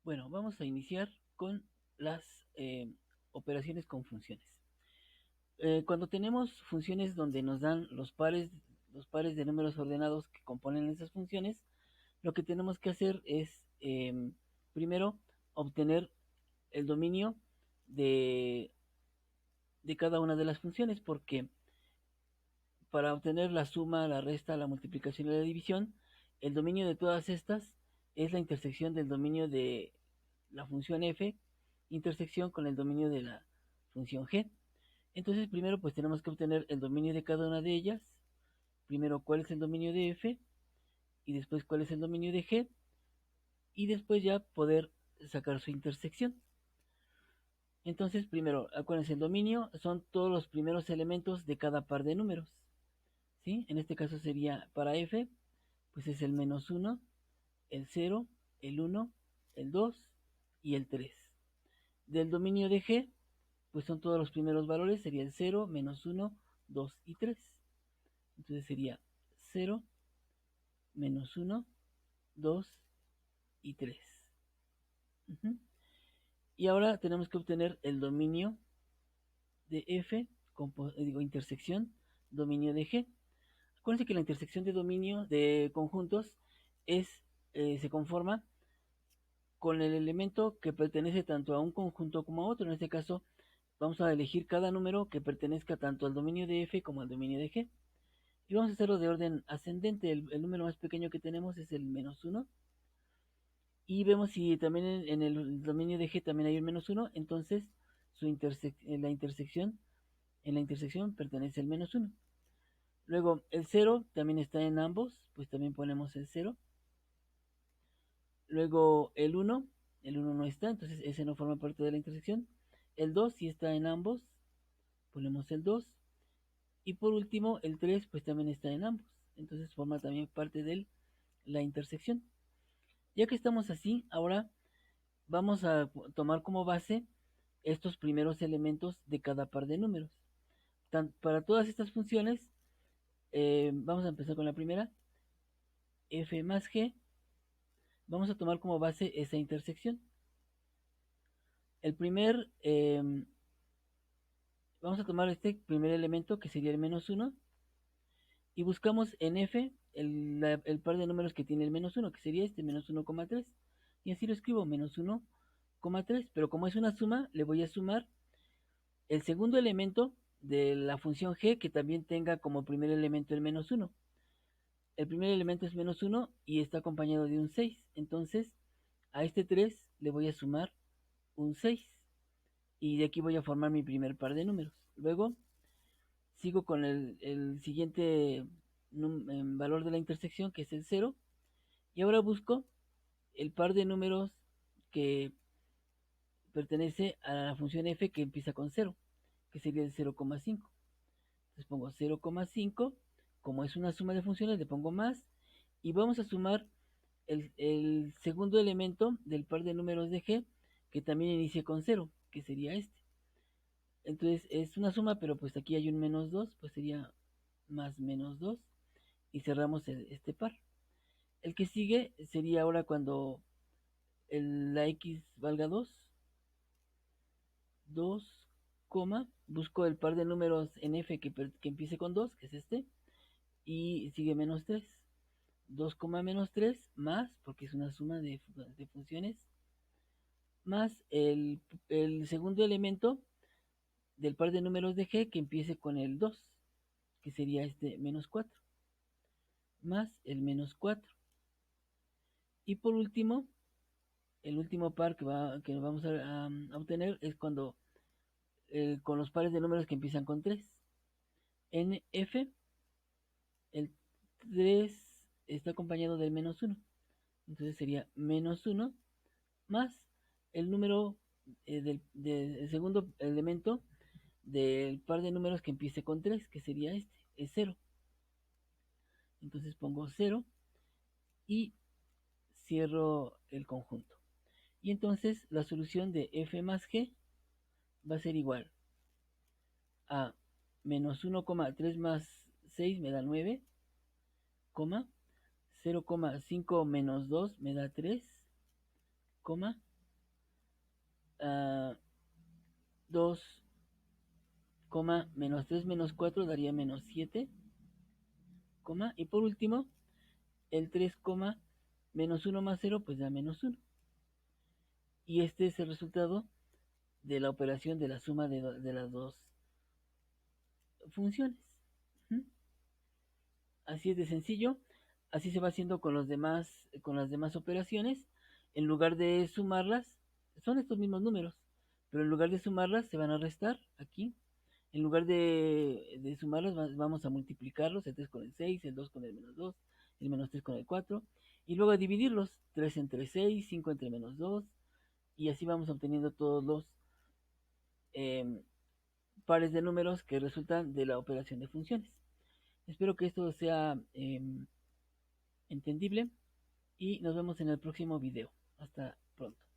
Bueno, vamos a iniciar con las operaciones con funciones. Cuando tenemos funciones donde nos dan los pares de números ordenados que componen esas funciones, lo que tenemos que hacer es primero obtener el dominio de, de cada una de las funciones, porque para obtener la suma, la resta, la multiplicación y la división, el dominio de todas estas es la intersección del dominio de la función f, intersección con el dominio de la función g. Entonces primero pues tenemos que obtener el dominio de cada una de ellas, primero cuál es el dominio de f y después cuál es el dominio de g, y después ya poder sacar su intersección. Entonces primero, acuérdense, el dominio son todos los primeros elementos de cada par de números, ¿sí? En este caso sería para f, pues es el -1, el 0, el 1, el 2 y el 3. Del dominio de g, pues son todos los primeros valores, sería el 0, -1, 2 y 3. Entonces sería 0, -1, 2 y 3. Y ahora tenemos que obtener el dominio de f, intersección, dominio de g. Acuérdense que la intersección de dominio de conjuntos se conforma con el elemento que pertenece tanto a un conjunto como a otro. En este caso, vamos a elegir cada número que pertenezca tanto al dominio de f como al dominio de g. Y vamos a hacerlo de orden ascendente. El número más pequeño que tenemos es el -1. Y vemos si también en el dominio de g también hay un -1. Entonces, en la intersección pertenece el -1. Luego, el 0 también está en ambos, pues también ponemos el 0. Luego, el 1 no está, entonces ese no forma parte de la intersección. El 2 sí está en ambos, ponemos el 2. Y por último, el 3 pues también está en ambos, entonces forma también parte de la intersección. Ya que estamos así, ahora vamos a tomar como base estos primeros elementos de cada par de números. Para todas estas funciones, vamos a empezar con la primera, f más g. Vamos a tomar como base esa intersección. El primer, vamos a tomar este primer elemento que sería el -1 y buscamos en f el par de números que tiene el -1, que sería este, -1,3. Y así lo escribo, -1,3, pero como es una suma, le voy a sumar el segundo elemento de la función g que también tenga como primer elemento el -1. El primer elemento es -1 y está acompañado de un 6. Entonces, a este 3 le voy a sumar un 6. Y de aquí voy a formar mi primer par de números. Luego, sigo con el siguiente valor de la intersección, que es el 0. Y ahora busco el par de números que pertenece a la función f que empieza con 0, que sería el 0,5. Entonces pongo 0,5, como es una suma de funciones, le pongo más, y vamos a sumar el segundo elemento del par de números de g, que también inicia con 0, que sería este. Entonces es una suma, pero pues aquí hay un -2, pues sería más -2, y cerramos este par. El que sigue sería ahora cuando la x valga 2, busco el par de números en f que empiece con 2, que es este, y sigue -3. 2, -3 más, porque es una suma de funciones, más el segundo elemento del par de números de g que empiece con el 2, que sería este -4, más el -4. Y por último, el último par que vamos a obtener es cuando con los pares de números que empiezan con 3. En f, el 3 está acompañado del -1. Entonces sería -1 más el número del segundo elemento del par de números que empiece con 3, que sería este, es 0. Entonces pongo 0 y cierro el conjunto. Y entonces la solución de f más g va a ser igual a -1,3 más 6 me da 9, 0,5 menos 2 me da 3, 2, menos 3 menos 4 daría menos 7, y por último, el 3, menos 1 más 0, pues da menos 1. Y este es el resultado de la operación de la suma de las dos funciones. ¿Mm? Así es de sencillo. Así se va haciendo con las demás operaciones. En lugar de sumarlas, son estos mismos números, pero en lugar de sumarlas se van a restar aquí. En lugar de sumarlas vamos a multiplicarlos, el 3 con el 6, el 2 con el menos 2, el menos 3 con el 4, y luego a dividirlos, 3 entre 6, 5 entre menos 2, y así vamos obteniendo todos los eh, pares de números que resultan de la operación de funciones. Espero que esto sea entendible y nos vemos en el próximo video. Hasta pronto.